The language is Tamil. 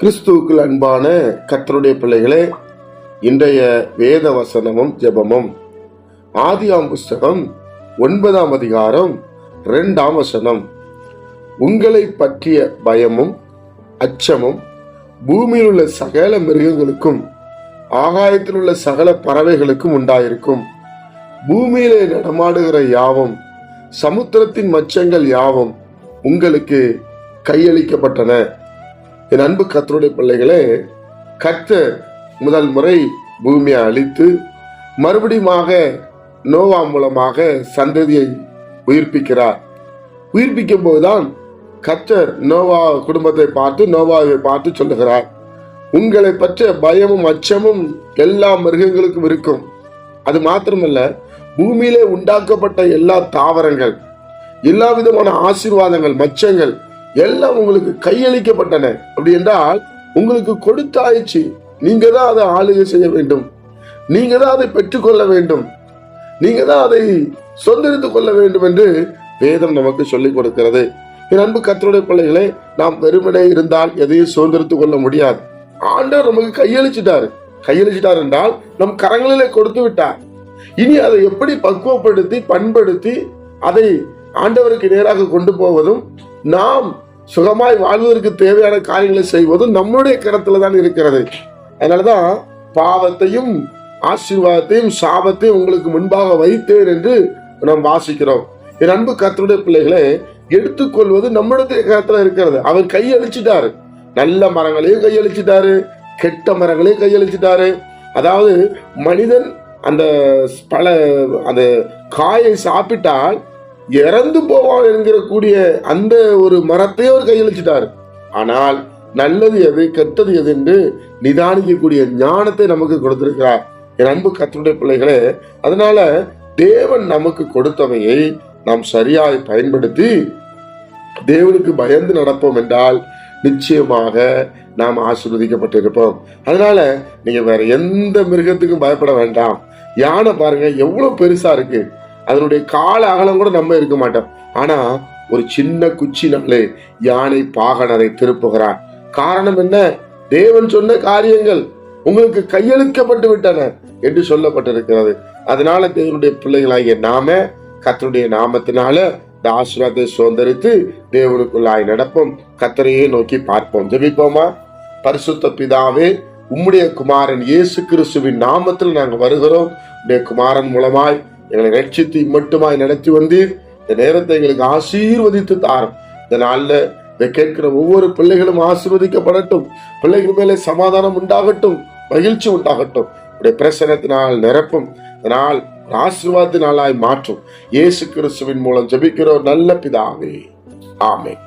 கிறிஸ்துவுக்குள் அன்பான கர்த்தருடைய பிள்ளைகளே, இன்றைய வேத வசனமும் ஜெபமும் ஆதியாம் புஸ்தகம் 9ஆம் அதிகாரம் 2ஆம் வசனம். உங்களை பற்றிய பயமும் அச்சமும் பூமியில் உள்ள சகல மிருகங்களுக்கும் ஆகாயத்தில் உள்ள சகல பறவைகளுக்கும் உண்டாயிருக்கும். பூமியிலே நடமாடுகிற யாவும் சமுத்திரத்தின் மச்சங்கள் யாவும் உங்களுக்கு கையளிக்கப்பட்டன. என் அன்பு கர்த்தருடைய பிள்ளைகளே, கர்த்தர் முதல் முறை பூமியை அழித்து மறுபடியுமாக நோவா மூலமாக சந்ததியை உயிர்ப்பிக்கிறார். உயிர்ப்பிக்கும் போதுதான் கர்த்தர் நோவா குடும்பத்தை பார்த்து நோவாவை பார்த்து சொல்லுகிறார், உங்களை பற்றிய பயமும் அச்சமும் எல்லா மிருகங்களுக்கும் இருக்கும். அது மாத்திரமல்ல, பூமியிலே உண்டாக்கப்பட்ட எல்லா தாவரங்கள், எல்லா விதமான ஆசீர்வாதங்கள், மச்சங்கள் எல்லாம் உங்களுக்கு கையளிக்கப்பட்டன. அப்படி என்றால் உங்களுக்கு கொடுத்தாயிடுச்சு. நீங்க தான் அதை ஆளுகை செய்ய வேண்டும், நீங்க தான் அதை பெற்றுக்கொள்ள வேண்டும், நீங்க தான் அதை சொந்தெடுத்துக் கொள்ள வேண்டும் என்று வேதம் நமக்கு சொல்லிக் கொடுக்கிறது. என் அன்பு கர்த்தருடைய பிள்ளைகளே, நாம் வெறுமனே இருந்தால் எதையும் சுதந்திரத்துக் கொள்ள முடியாது. ஆண்டவர் நமக்கு கையளிச்சிட்டார் என்றால் நம் கரங்களிலே கொடுத்து விட்டார். இனி அதை எப்படி பக்குவப்படுத்தி பண்படுத்தி அதை ஆண்டவருக்கு நேராக கொண்டு போவதும், நாம் சுகமாய் வாழ்வதற்கு தேவையான காரியங்களை செய்வதும் நம்முடைய கரத்துல தான் இருக்கிறது. அதனாலதான் பாவத்தையும் ஆசீர்வாதத்தையும் சாபத்தையும் உங்களுக்கு முன்பாக வைத்தேன் என்று நாம் வாசிக்கிறோம். என் அன்பு கர்த்தருடைய பிள்ளைகளை, எடுத்துக்கொள்வது நம்முடைய கரத்துல இருக்கிறது. அவர் கையளிச்சிட்டாரு. நல்ல மரங்களையும் கையளிச்சிட்டாரு, கெட்ட மரங்களையும் கையளிச்சிட்டாரு. அதாவது மனிதன் அந்த காயை சாப்பிட்டால் இறந்து போவான் என்கிற கூடிய அந்த ஒரு மரத்தை அவர் கையளிச்சிட்டாரு. ஆனால் நல்லது எது கெட்டது எது என்று நிதானிக்கக்கூடிய ஞானத்தை நமக்கு கொடுத்திருக்கிறார். என் அன்பு கர்த்தருடைய பிள்ளைகளே, அதனால தேவன் நமக்கு கொடுத்தவையை நாம் சரியாய் பயன்படுத்தி தேவனுக்கு பயந்து நடப்போம் என்றால் நிச்சயமாக நாம் ஆசீர்வதிக்கப்பட்டிருப்போம். அதனால நீங்க வேற எந்த மிருகத்துக்கும் பயப்பட வேண்டாம். யானை பாருங்க எவ்வளவு பெருசா இருக்கு, அதனுடைய கால அகலம் கூட நம்ம இருக்க மாட்டோம். ஆனா ஒரு சின்ன குச்சினாலே யானை பாகனரை திருப்புகிறார். காரணம் என்ன? தேவன் சொன்ன காரியங்கள் உங்களுக்கு கையளிக்கப்பட்டு விட்டன என்று சொல்லப்பட்டிருக்கிறது. அதனால தேவனுடைய பிள்ளைகளாகிய நாம கர்த்தருடைய நாமத்தினால இந்த ஆசீர்வாதத்தை சுதந்திரித்து தேவனுக்குள்ளாய் நடப்போம். கர்த்தரையே நோக்கி பார்ப்போம். ஜெபிப்போமா? பரிசுத்த பிதாவே, உம்முடைய குமாரன் இயேசு கிறிஸ்துவின் நாமத்தில் நாங்கள் வருகிறோம். உடைய குமாரன் மூலமாய் எங்களை ரட்சித்து மட்டுமாய் நடத்தி வந்தீர். இந்த நேரத்தை எங்களுக்கு ஆசீர்வதித்து தாரும். இந்த நாள்ல இதை கேட்கிற ஒவ்வொரு பிள்ளைகளும் ஆசீர்வதிக்கப்படட்டும். பிள்ளைகள் மேலே சமாதானம் உண்டாகட்டும், மகிழ்ச்சி உண்டாகட்டும். உடைய பிரசனத்தினால் நிரப்பும். இதனால் ஆசீர்வாதத்தினாலாய் மாற்றும். இயேசு கிறிஸ்துவின் மூலம் ஜெபிக்கிறோம் நல்ல பிதாவே, ஆமென்.